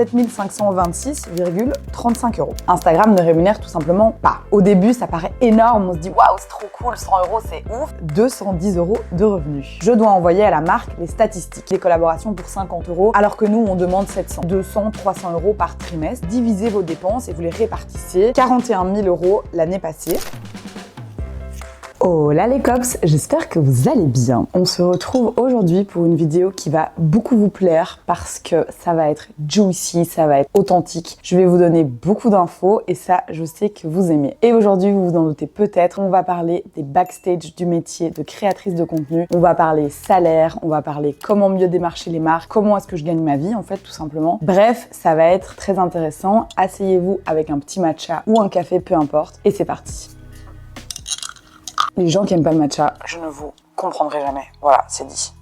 7526,35 €. Instagram ne rémunère tout simplement pas. Au début, ça paraît énorme, on se dit waouh, c'est trop cool, 100 €, c'est ouf. 210 € de revenus. Je dois envoyer à la marque les statistiques, des collaborations pour 50 €, alors que nous, on demande 700, 200, 300 € par trimestre. Divisez vos dépenses et vous les répartissez. 41 000 € l'année passée. Oh là les cops, j'espère que vous allez bien. On se retrouve aujourd'hui pour une vidéo qui va beaucoup vous plaire parce que ça va être juicy, ça va être authentique. Je vais vous donner beaucoup d'infos et ça, je sais que vous aimez. Et aujourd'hui, vous vous en doutez peut-être, on va parler des backstage du métier de créatrice de contenu. On va parler salaire, on va parler comment mieux démarcher les marques, comment est-ce que je gagne ma vie en fait tout simplement. Bref, ça va être très intéressant. Asseyez-vous avec un petit matcha ou un café, peu importe. Et c'est parti. Les gens qui aiment pas le matcha, je ne vous comprendrai jamais. Voilà, c'est dit.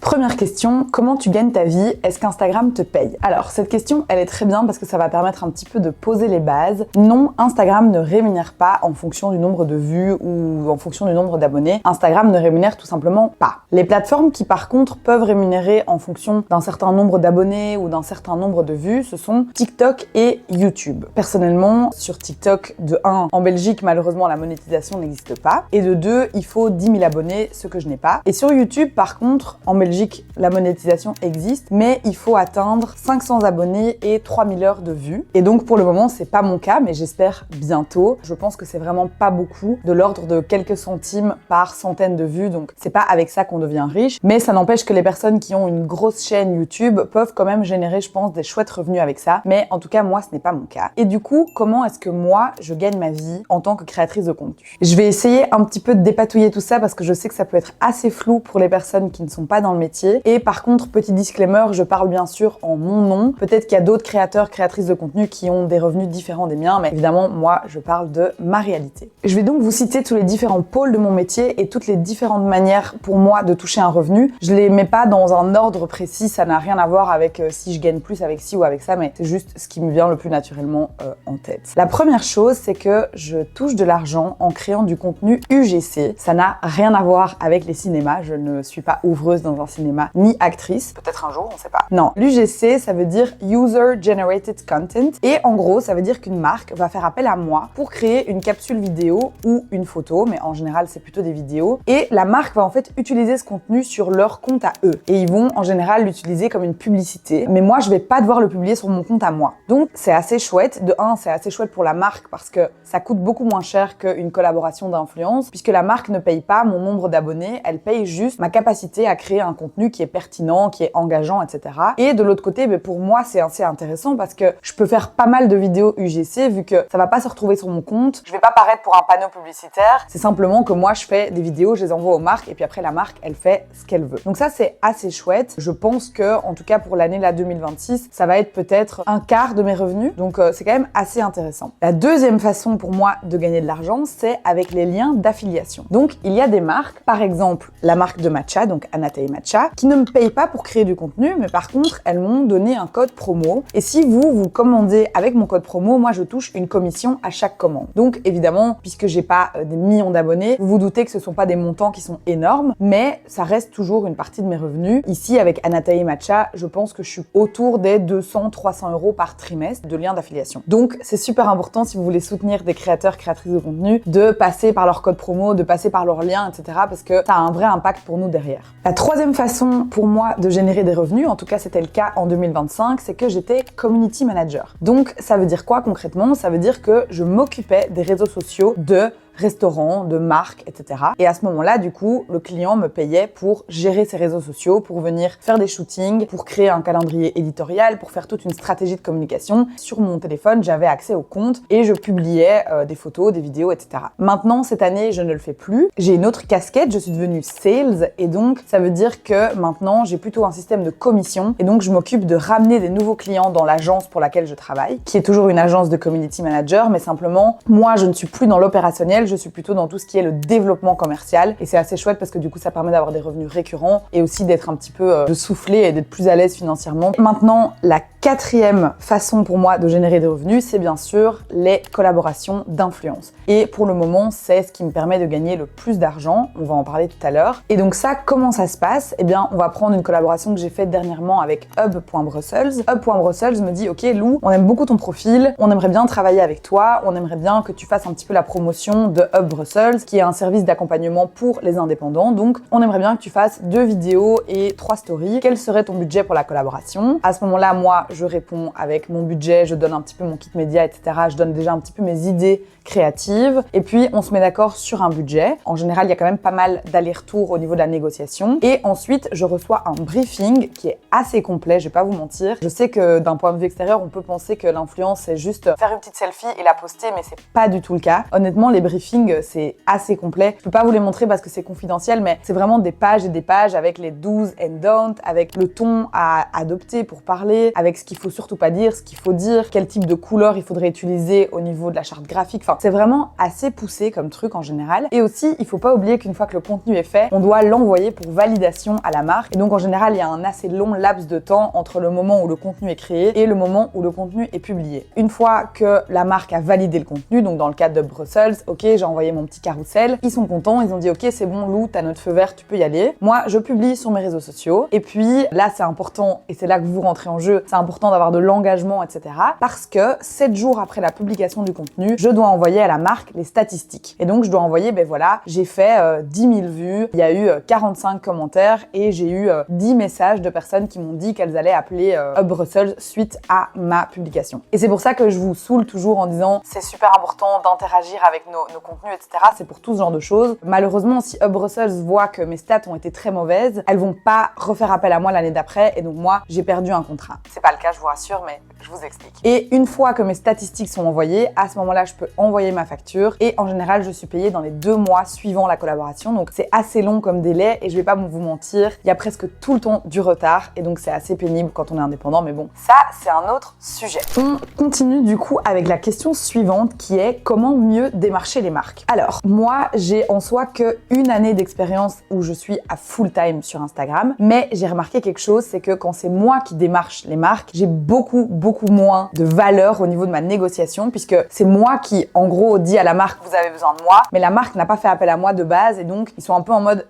Première question, comment tu gagnes ta vie? Est-ce qu'Instagram te paye? Alors, cette question, elle est très bien parce que ça va permettre un petit peu de poser les bases. Non, Instagram ne rémunère pas en fonction du nombre de vues ou en fonction du nombre d'abonnés. Instagram ne rémunère tout simplement pas. Les plateformes qui, par contre, peuvent rémunérer en fonction d'un certain nombre d'abonnés ou d'un certain nombre de vues, ce sont TikTok et YouTube. Personnellement, sur TikTok, de 1, en Belgique, malheureusement, la monétisation n'existe pas. Et de 2, il faut 10 000 abonnés, ce que je n'ai pas. Et sur YouTube, par contre, en Belgique, la monétisation existe, mais il faut atteindre 500 abonnés et 3000 heures de vues. Et donc pour le moment, c'est pas mon cas, mais j'espère bientôt. Je pense que c'est vraiment pas beaucoup, de l'ordre de quelques centimes par centaine de vues, donc c'est pas avec ça qu'on devient riche. Mais ça n'empêche que les personnes qui ont une grosse chaîne YouTube peuvent quand même générer, je pense, des chouettes revenus avec ça. Mais en tout cas, moi, ce n'est pas mon cas. Et du coup, comment est-ce que moi, je gagne ma vie en tant que créatrice de contenu? Je vais essayer un petit peu de dépatouiller tout ça parce que je sais que ça peut être assez flou pour les personnes qui ne sont pas dans le métier. Et par contre, petit disclaimer, je parle bien sûr en mon nom. Peut-être qu'il y a d'autres créateurs, créatrices de contenu qui ont des revenus différents des miens, mais évidemment, moi, je parle de ma réalité. Je vais donc vous citer tous les différents pôles de mon métier et toutes les différentes manières pour moi de toucher un revenu. Je les mets pas dans un ordre précis, ça n'a rien à voir avec si je gagne plus avec ci ou avec ça, mais c'est juste ce qui me vient le plus naturellement en tête. La première chose, c'est que je touche de l'argent en créant du contenu UGC. Ça n'a rien à voir avec les cinémas, je ne suis pas ouvreuse dans un cinéma, ni actrice. Peut-être un jour, on sait pas. Non, l'UGC, ça veut dire User Generated Content. Et en gros, ça veut dire qu'une marque va faire appel à moi pour créer une capsule vidéo ou une photo, mais en général, c'est plutôt des vidéos. Et la marque va en fait utiliser ce contenu sur leur compte à eux. Et ils vont en général l'utiliser comme une publicité. Mais moi, je vais pas devoir le publier sur mon compte à moi. Donc, c'est assez chouette. De 1, c'est assez chouette pour la marque parce que ça coûte beaucoup moins cher qu'une collaboration d'influence, puisque la marque ne paye pas mon nombre d'abonnés, elle paye juste ma capacité à créer un contenu qui est pertinent, qui est engageant, etc. Et de l'autre côté, pour moi, c'est assez intéressant parce que je peux faire pas mal de vidéos UGC vu que ça va pas se retrouver sur mon compte. Je vais pas paraître pour un panneau publicitaire. C'est simplement que moi, je fais des vidéos, je les envoie aux marques et puis après, la marque, elle fait ce qu'elle veut. Donc ça, c'est assez chouette. Je pense que, en tout cas pour l'année là 2026, ça va être peut-être un quart de mes revenus. Donc c'est quand même assez intéressant. La deuxième façon pour moi de gagner de l'argent, c'est avec les liens d'affiliation. Donc il y a des marques, par exemple la marque de matcha, donc Anatai Matcha, qui ne me payent pas pour créer du contenu, mais par contre, elles m'ont donné un code promo. Et si vous commandez avec mon code promo, moi, je touche une commission à chaque commande. Donc, évidemment, puisque j'ai pas des millions d'abonnés, vous vous doutez que ce sont pas des montants qui sont énormes, mais ça reste toujours une partie de mes revenus. Ici, avec Anatai Matcha, je pense que je suis autour des 200, 300 € par trimestre de liens d'affiliation. Donc, c'est super important si vous voulez soutenir des créateurs, créatrices de contenu, de passer par leur code promo, de passer par leurs liens, etc. parce que ça a un vrai impact pour nous derrière. La troisième façon pour moi de générer des revenus, en tout cas c'était le cas en 2025, c'est que j'étais community manager. Donc ça veut dire quoi concrètement? Ça veut dire que je m'occupais des réseaux sociaux de restaurants, de marques, etc. Et à ce moment-là, du coup, le client me payait pour gérer ses réseaux sociaux, pour venir faire des shootings, pour créer un calendrier éditorial, pour faire toute une stratégie de communication. Sur mon téléphone, j'avais accès au compte et je publiais des photos, des vidéos, etc. Maintenant, cette année, je ne le fais plus. J'ai une autre casquette, je suis devenue sales et donc ça veut dire que maintenant, j'ai plutôt un système de commission et donc je m'occupe de ramener des nouveaux clients dans l'agence pour laquelle je travaille, qui est toujours une agence de community manager, mais simplement, moi, je ne suis plus dans l'opérationnel, je suis plutôt dans tout ce qui est le développement commercial et c'est assez chouette parce que du coup ça permet d'avoir des revenus récurrents et aussi d'être un petit peu de souffler et d'être plus à l'aise financièrement. Maintenant, la Quatrième façon pour moi de générer des revenus, c'est bien sûr les collaborations d'influence. Et pour le moment, c'est ce qui me permet de gagner le plus d'argent. On va en parler tout à l'heure. Et donc ça, comment ça se passe? Eh bien, on va prendre une collaboration que j'ai faite dernièrement avec Hub.Brussels. Hub.Brussels me dit, ok Lou, on aime beaucoup ton profil, on aimerait bien travailler avec toi, on aimerait bien que tu fasses un petit peu la promotion de Hub Brussels, qui est un service d'accompagnement pour les indépendants. Donc, on aimerait bien que tu fasses 2 vidéos et 3 stories. Quel serait ton budget pour la collaboration? À ce moment-là, moi, je réponds avec mon budget, je donne un petit peu mon kit média, etc. Je donne déjà un petit peu mes idées créatives. Et puis, on se met d'accord sur un budget. En général, il y a quand même pas mal d'allers-retours au niveau de la négociation. Et ensuite, je reçois un briefing qui est assez complet, je vais pas vous mentir. Je sais que d'un point de vue extérieur, on peut penser que l'influence, c'est juste faire une petite selfie et la poster, mais c'est pas du tout le cas. Honnêtement, les briefings, c'est assez complet. Je peux pas vous les montrer parce que c'est confidentiel, mais c'est vraiment des pages et des pages avec les do's and don'ts, avec le ton à adopter pour parler, avec ce qu'il faut surtout pas dire, ce qu'il faut dire, quel type de couleur il faudrait utiliser au niveau de la charte graphique. Enfin, c'est vraiment assez poussé comme truc en général. Et aussi, il faut pas oublier qu'une fois que le contenu est fait, on doit l'envoyer pour validation à la marque. Et donc, en général, il y a un assez long laps de temps entre le moment où le contenu est créé et le moment où le contenu est publié. Une fois que la marque a validé le contenu, donc dans le cadre de Brussels, ok, j'ai envoyé mon petit carrousel, ils sont contents, ils ont dit ok, c'est bon Lou, t'as notre feu vert, tu peux y aller. Moi, je publie sur mes réseaux sociaux. Et puis là, c'est important, et c'est là que vous rentrez en jeu, c'est important d'avoir de l'engagement, etc. Parce que 7 jours après la publication du contenu, je dois envoyer à la marque les statistiques. Et donc, je dois envoyer, ben voilà, j'ai fait 10 000 vues, il y a eu 45 commentaires et j'ai eu 10 messages de personnes qui m'ont dit qu'elles allaient appeler Hub Brussels suite à ma publication. Et c'est pour ça que je vous saoule toujours en disant c'est super important d'interagir avec nos contenus, etc. C'est pour tout ce genre de choses. Malheureusement, si Hub Brussels voit que mes stats ont été très mauvaises, elles vont pas refaire appel à moi l'année d'après et donc moi, j'ai perdu un contrat. C'est pas le cas, je vous rassure, mais je vous explique. Et une fois que mes statistiques sont envoyées, à ce moment-là, je peux envoyer ma facture et en général, je suis payée dans les 2 mois suivant la collaboration. Donc, c'est assez long comme délai et je vais pas vous mentir, il y a presque tout le temps du retard et donc c'est assez pénible quand on est indépendant, mais bon, ça, c'est un autre sujet. On continue du coup avec la question suivante qui est comment mieux démarcher les marques. Alors, moi, j'ai en soi que une année d'expérience où je suis à full time sur Instagram, mais j'ai remarqué quelque chose, c'est que quand c'est moi qui démarche les marques, j'ai beaucoup moins de valeur au niveau de ma négociation puisque c'est moi qui, en gros, dit à la marque vous avez besoin de moi, mais la marque n'a pas fait appel à moi de base et donc ils sont un peu en mode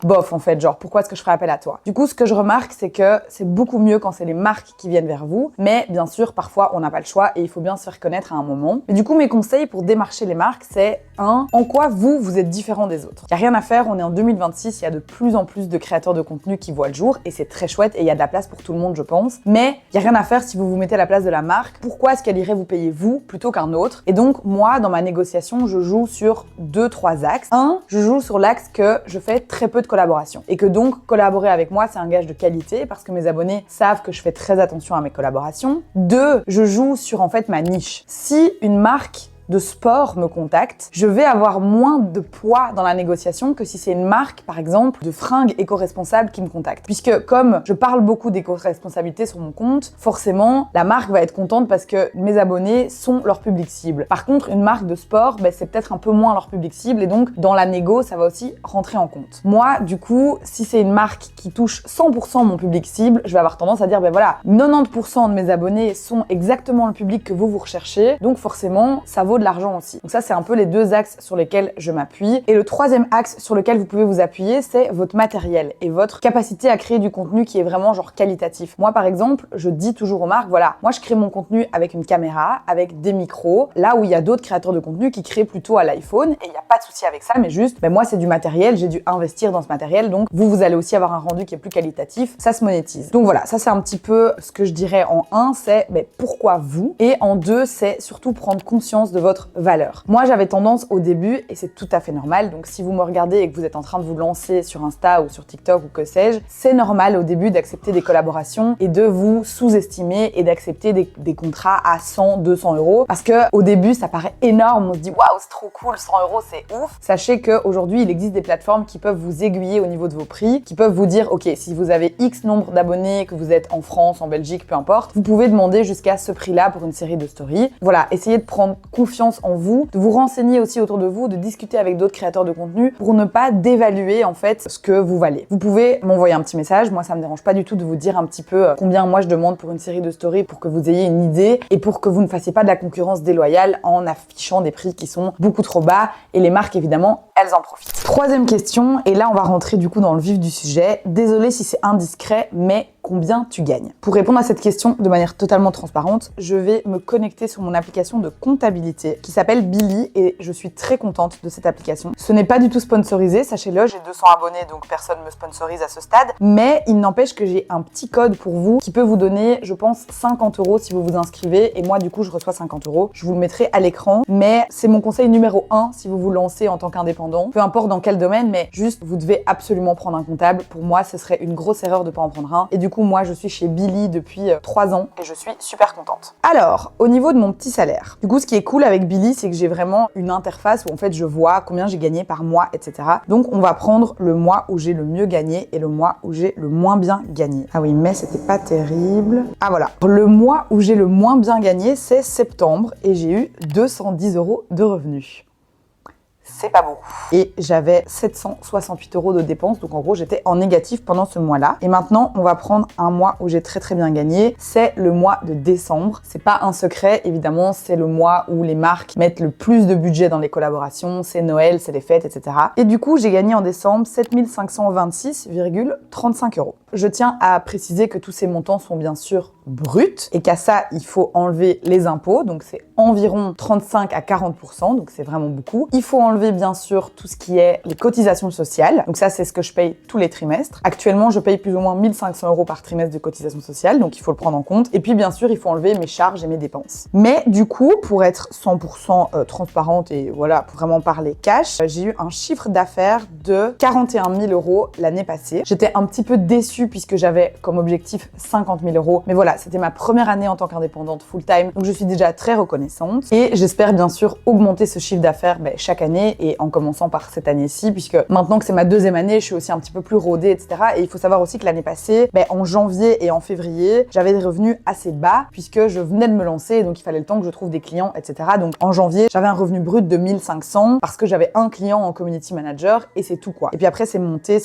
bof en fait, genre pourquoi est-ce que je ferais appel à toi? Du coup, ce que je remarque, c'est que c'est beaucoup mieux quand c'est les marques qui viennent vers vous, mais bien sûr, parfois on n'a pas le choix et il faut bien se faire connaître à un moment. Mais du coup, mes conseils pour démarcher les marques, c'est en quoi vous êtes différent des autres. Il n'y a rien à faire, on est en 2026, il y a de plus en plus de créateurs de contenu qui voient le jour et c'est très chouette et il y a de la place pour tout le monde, je pense. Mais il n'y a rien à faire si vous vous mettez à la place de la marque. Pourquoi est-ce qu'elle irait vous payer vous plutôt qu'un autre? Et donc, moi, dans ma négociation, je joue sur 2-3 axes. Je joue sur l'axe que je fais très peu de collaborations et que donc collaborer avec moi, c'est un gage de qualité parce que mes abonnés savent que je fais très attention à mes collaborations. 2, je joue sur en fait ma niche. Si une marque de sport me contacte, je vais avoir moins de poids dans la négociation que si c'est une marque, par exemple, de fringues éco-responsables qui me contacte. Puisque comme je parle beaucoup d'éco-responsabilité sur mon compte, forcément, la marque va être contente parce que mes abonnés sont leur public cible. Par contre, une marque de sport, c'est peut-être un peu moins leur public cible et donc, dans la négo, ça va aussi rentrer en compte. Moi, du coup, si c'est une marque qui touche 100% mon public cible, je vais avoir tendance à dire, voilà, 90% de mes abonnés sont exactement le public que vous recherchez, donc forcément, ça vaut de l'argent aussi. Donc ça, c'est un peu les 2 axes sur lesquels je m'appuie. Et le 3e axe sur lequel vous pouvez vous appuyer, c'est votre matériel et votre capacité à créer du contenu qui est vraiment genre qualitatif. Moi, par exemple, je dis toujours aux marques, voilà, moi je crée mon contenu avec une caméra, avec des micros, là où il y a d'autres créateurs de contenu qui créent plutôt à l'iPhone et il n'y a pas de souci avec ça, mais juste, moi c'est du matériel, j'ai dû investir dans ce matériel, donc vous allez aussi avoir un rendu qui est plus qualitatif, ça se monétise. Donc voilà, ça c'est un petit peu ce que je dirais en 1, c'est pourquoi vous, et en 2, c'est surtout prendre conscience de votre valeur. Moi, j'avais tendance au début, et c'est tout à fait normal, donc si vous me regardez et que vous êtes en train de vous lancer sur Insta ou sur TikTok ou que sais-je, c'est normal au début d'accepter des collaborations et de vous sous-estimer et d'accepter des contrats à 100, 200 euros parce que au début, ça paraît énorme, on se dit waouh, c'est trop cool, 100 euros, c'est ouf. Sachez qu'aujourd'hui, il existe des plateformes qui peuvent vous aiguiller au niveau de vos prix, qui peuvent vous dire, ok, si vous avez X nombre d'abonnés, que vous êtes en France, en Belgique, peu importe, vous pouvez demander jusqu'à ce prix-là pour une série de stories. Voilà, essayez de prendre confiance confiance en vous, de vous renseigner aussi autour de vous, de discuter avec d'autres créateurs de contenu pour ne pas dévaluer en fait ce que vous valez. Vous pouvez m'envoyer un petit message, moi ça me dérange pas du tout de vous dire un petit peu combien moi je demande pour une série de stories pour que vous ayez une idée et pour que vous ne fassiez pas de la concurrence déloyale en affichant des prix qui sont beaucoup trop bas et les marques évidemment elles en profitent. Troisième question, et là on va rentrer du coup dans le vif du sujet. Désolée si c'est indiscret, mais combien tu gagnes? Pour répondre à cette question de manière totalement transparente, je vais me connecter sur mon application de comptabilité qui s'appelle Billy et je suis très contente de cette application. Ce n'est pas du tout sponsorisé, sachez-le, j'ai 200 abonnés donc personne ne me sponsorise à ce stade, mais il n'empêche que j'ai un petit code pour vous qui peut vous donner, je pense, 50 € si vous vous inscrivez et moi du coup je reçois 50 €. Je vous le mettrai à l'écran, mais c'est mon conseil numéro 1 si vous vous lancez en tant qu'indépendant, peu importe dans quel domaine, mais juste vous devez absolument prendre un comptable. Pour moi, ce serait une grosse erreur de pas en prendre un et du coup moi je suis chez Billy depuis 3 ans et je suis super contente. Alors, au niveau de mon petit salaire, du coup ce qui est cool avec Billy, c'est que j'ai vraiment une interface où en fait je vois combien j'ai gagné par mois, etc. Donc on va prendre le mois où j'ai le mieux gagné et le mois où j'ai le moins bien gagné. Ah oui, mais c'était pas terrible. Ah voilà, le mois où j'ai le moins bien gagné, c'est septembre et j'ai eu 210 € de revenus. C'est pas beaucoup. Et j'avais 768 € de dépenses, donc en gros j'étais en négatif pendant ce mois-là. Et maintenant on va prendre un mois où j'ai très bien gagné, c'est le mois de décembre. C'est pas un secret, évidemment, c'est le mois où les marques mettent le plus de budget dans les collaborations, c'est Noël, c'est les fêtes, etc. Et du coup j'ai gagné en décembre 7526,35 €. Je tiens à préciser que tous ces montants sont bien sûr bruts et qu'à ça il faut enlever les impôts, donc c'est environ 35 à 40%, donc c'est vraiment beaucoup. Il faut enlever bien sûr tout ce qui est les cotisations sociales, donc ça c'est ce que je paye tous les trimestres. Actuellement je paye plus ou moins 1500 € par trimestre de cotisations sociales, donc il faut le prendre en compte. Et puis bien sûr il faut enlever mes charges et mes dépenses. Mais du coup, pour être 100% transparente et voilà, pour vraiment parler cash, j'ai eu un chiffre d'affaires de 41 000 € l'année passée. J'étais un petit peu déçue puisque j'avais comme objectif 50 000 €, mais voilà, c'était ma première année en tant qu'indépendante full-time, donc je suis déjà très reconnaissante et j'espère bien sûr augmenter ce chiffre d'affaires chaque année et en commençant par cette année-ci, puisque maintenant que c'est ma deuxième année, je suis aussi un petit peu plus rodée, etc. Et il faut savoir aussi que l'année passée, en janvier et en février, j'avais des revenus assez bas puisque je venais de me lancer, donc il fallait le temps que je trouve des clients, etc. Donc en janvier, j'avais un revenu brut de 1500 parce que j'avais un client en community manager et c'est tout quoi. Et puis après c'est monté,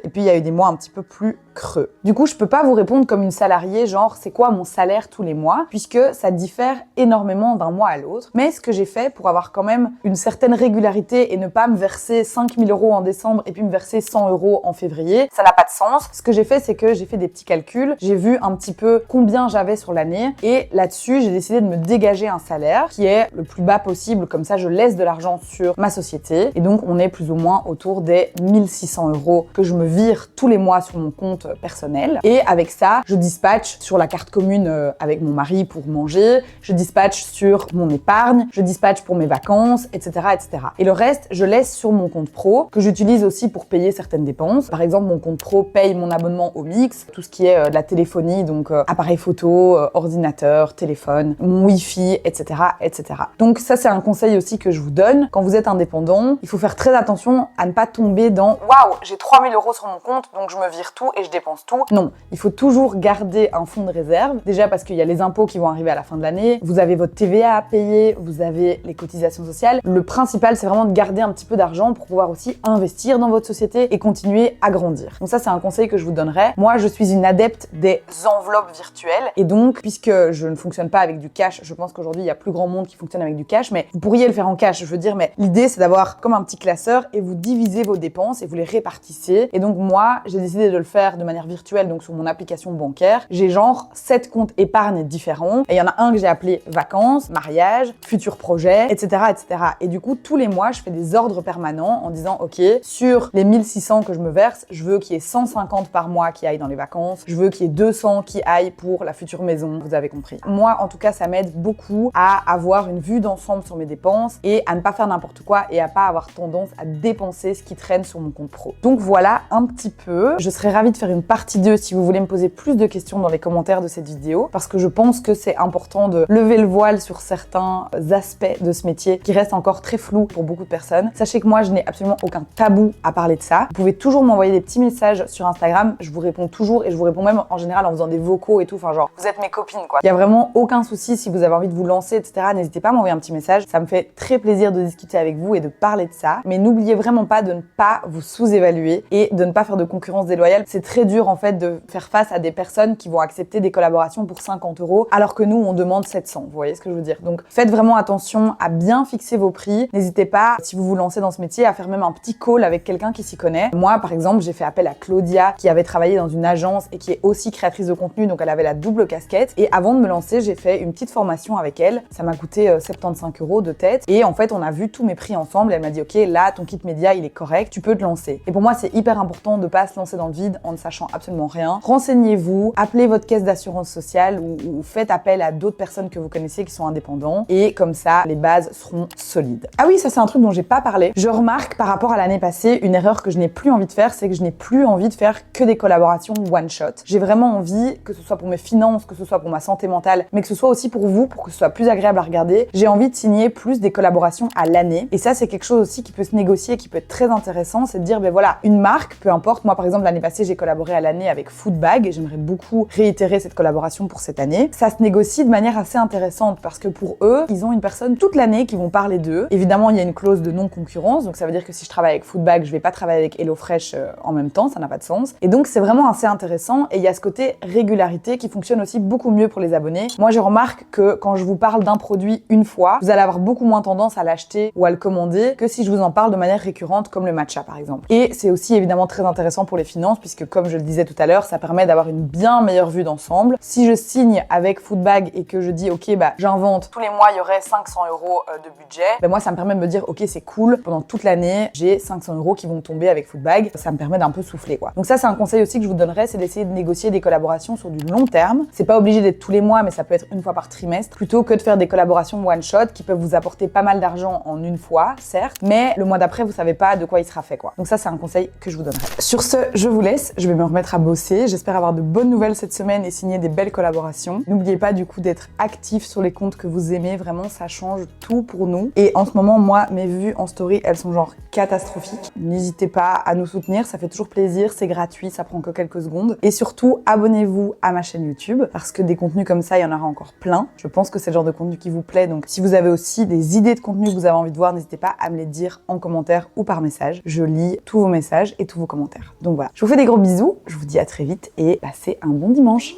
et puis il y a eu des mois un petit peu plus creux. Du coup, je peux pas vous répondre comme une salariée, genre c'est quoi mon salaire tous les mois, puisque ça diffère énormément d'un mois à l'autre. Mais ce que j'ai fait pour avoir quand même une certaine régularité et ne pas me verser 5 000 € en décembre et puis me verser 100 € en février, ça n'a pas de sens. Ce que j'ai fait, c'est que j'ai fait des petits calculs, j'ai vu un petit peu combien j'avais sur l'année et là-dessus, j'ai décidé de me dégager un salaire qui est le plus bas possible, comme ça je laisse de l'argent sur ma société et donc on est plus ou moins autour des 1600 € que je me vire tous les mois sur mon compte personnel. Et avec ça, je dispatche sur la carte commune avec mon mari pour manger, je dispatche sur mon épargne, je dispatche pour mes vacances, etc., etc. Et le reste, je laisse sur mon compte pro que j'utilise aussi pour payer certaines dépenses. Par exemple, mon compte pro paye mon abonnement au Mix, tout ce qui est de la téléphonie, donc appareil photo, ordinateur, téléphone, mon Wi-Fi, etc., etc. Donc ça, c'est un conseil aussi que je vous donne. Quand vous êtes indépendant, il faut faire très attention à ne pas tomber dans « Waouh, j'ai 3000 € sur mon compte, donc je me vire tout et je dépense tout ». Non, il faut toujours garder un fonds de réserve. Déjà parce qu'il y a les impôts qui vont arriver à la fin de l'année, vous avez votre TVA à payer, vous avez les cotisations sociales. Le principal, c'est vraiment de garder un petit peu d'argent pour pouvoir aussi investir dans votre société et continuer à grandir. Donc ça, c'est un conseil que je vous donnerais. Moi, je suis une adepte des enveloppes virtuelles et donc, puisque je ne fonctionne pas avec du cash, je pense qu'aujourd'hui, il y a plus grand monde qui fonctionne avec du cash, mais vous pourriez le faire en cash, je veux dire, mais l'idée, c'est d'avoir comme un petit classeur et vous divisez vos dépenses et vous les répartissez. Et donc, moi, j'ai décidé de le faire de manière virtuelle, donc sur mon application bancaire. J'ai genre 7 comptes épargne différents et il y en a un que j'ai appelé vacances, mariage, futurs projets, etc., etc. Et du coup, tous les mois, je fais des ordres permanents en disant, ok, sur les 1600 que je me verse, je veux qu'il y ait 150 par mois qui aillent dans les vacances, je veux qu'il y ait 200 qui aillent pour la future maison, vous avez compris. Moi, en tout cas, ça m'aide beaucoup à avoir une vue d'ensemble sur mes dépenses et à ne pas faire n'importe quoi et à pas avoir tendance à dépenser ce qui traîne sur mon compte pro. Donc voilà un petit peu. Je serais ravie de faire une partie 2 si vous voulez me poser plus de questions dans les commentaires de cette vidéo parce que je pense que c'est important de lever le voile sur certains aspects de ce métier qui restent encore très flous pour beaucoup de personnes. Sachez que moi, je n'ai absolument aucun tabou à parler de ça. Vous pouvez toujours m'envoyer des petits messages sur Instagram, je vous réponds toujours et je vous réponds même en général en faisant des vocaux et tout, enfin genre, vous êtes mes copines quoi. Il y a vraiment aucun souci si vous avez envie de vous lancer, etc. N'hésitez pas à m'envoyer un petit message, ça me fait très plaisir de discuter avec vous et de parler de ça. Mais n'oubliez vraiment pas de ne pas vous sous-évaluer et de ne pas faire de concurrence déloyale. C'est très dur en fait de faire face à des personnes qui vont accepter des collaborations pour 50 € alors que nous on demande 700, vous voyez ce que je veux dire. Donc faites vraiment attention à bien fixer vos prix. N'hésitez pas, si vous vous lancez dans ce métier, à faire même un petit call avec quelqu'un qui s'y connaît. Moi par exemple, j'ai fait appel à Claudia qui avait travaillé dans une agence et qui est aussi créatrice de contenu, donc elle avait la double casquette. Et avant de me lancer, j'ai fait une petite formation avec elle. Ça m'a coûté 75 € de tête. Et en fait, on a vu tous mes prix ensemble. Elle m'a dit, ok, là, ton kit média, il est correct, tu peux te lancer. Et pour moi, c'est hyper important de pas se lancer dans le vide en ne sachant absolument rien. Renseignez-vous, appelez votre caisse d'assurance sociale ou faites appel à d'autres personnes que vous connaissez qui sont indépendants. Et comme ça, les bases seront solides. Ah oui, ça c'est un truc dont j'ai pas parlé. Je remarque par rapport à l'année passée, une erreur que je n'ai plus envie de faire, c'est que je n'ai plus envie de faire que des collaborations one shot. J'ai vraiment envie, que ce soit pour mes finances, que ce soit pour ma santé mentale, mais que ce soit aussi pour vous, pour que ce soit plus agréable à regarder. J'ai envie de signer plus des collaborations à l'année. Et ça, c'est quelque chose aussi qui peut se négocier, qui peut être très intéressant, c'est de dire, ben voilà, une marque, peu importe. Moi, par exemple, l'année passée, j'ai collaboré à l'année avec Foodbag et j'aimerais beaucoup réitérer cette collaboration pour cette année. Ça se négocie de manière assez intéressante parce que pour eux, ils ont une personne toute l'année qui vont parler d'eux. Évidemment, il y a une clause de non-concurrence, donc ça veut dire que si je travaille avec Foodbag, je vais pas travailler avec HelloFresh en même temps, ça n'a pas de sens. Et donc, c'est vraiment assez intéressant et il y a ce côté régularité qui fonctionne aussi beaucoup mieux pour les abonnés. Moi, je remarque que quand je vous parle d'un produit une fois, vous allez avoir beaucoup moins tendance à l'acheter ou à le commander que si je vous en parle de manière récurrente comme le matcha par exemple. Et c'est aussi évidemment très intéressant pour les finances puisque comme je le disais tout à l'heure, ça permet d'avoir une bien meilleure vue d'ensemble. Si je signe avec Foodbag et que je dis ok bah j'invente, tous les mois il y aurait 500 € de budget, ben moi ça me permet de me dire ok c'est cool, pendant toute l'année j'ai 500 € qui vont tomber avec Foodbag, ça me permet d'un peu souffler quoi. Donc ça c'est un conseil aussi que je vous donnerais, c'est d'essayer de négocier des collaborations sur du long terme. C'est pas obligé d'être tous les mois mais ça peut être une fois par trimestre plutôt que de faire des collaborations one shot qui peuvent vous apporter pas mal d'argent en une fois, certes, mais le mois d'après vous savez pas de quoi il sera fait quoi. Donc ça c'est un conseil que je vous donnerais. Sur ce, je vous laisse, je vais me remettre à bosser. J'espère avoir de bonnes nouvelles cette semaine et signer des belles collaborations. N'oubliez pas du coup d'être actif sur les comptes que vous aimez, vraiment ça change tout pour nous. Et en ce moment, moi, mes vues en story, elles sont genre catastrophiques. N'hésitez pas à nous soutenir, ça fait toujours plaisir, c'est gratuit, ça prend que quelques secondes. Et surtout, abonnez-vous à ma chaîne YouTube parce que des contenus comme ça, il y en aura encore plein. Je pense que c'est le genre de contenu qui vous plaît, donc si vous avez aussi des idées de contenu que vous avez envie de voir, n'hésitez pas à me les dire en commentaire ou par message. Je lis tous vos messages et tous vos commentaires. Donc voilà, je vous fais des gros bisous, je vous dis à très vite et passez un bon dimanche.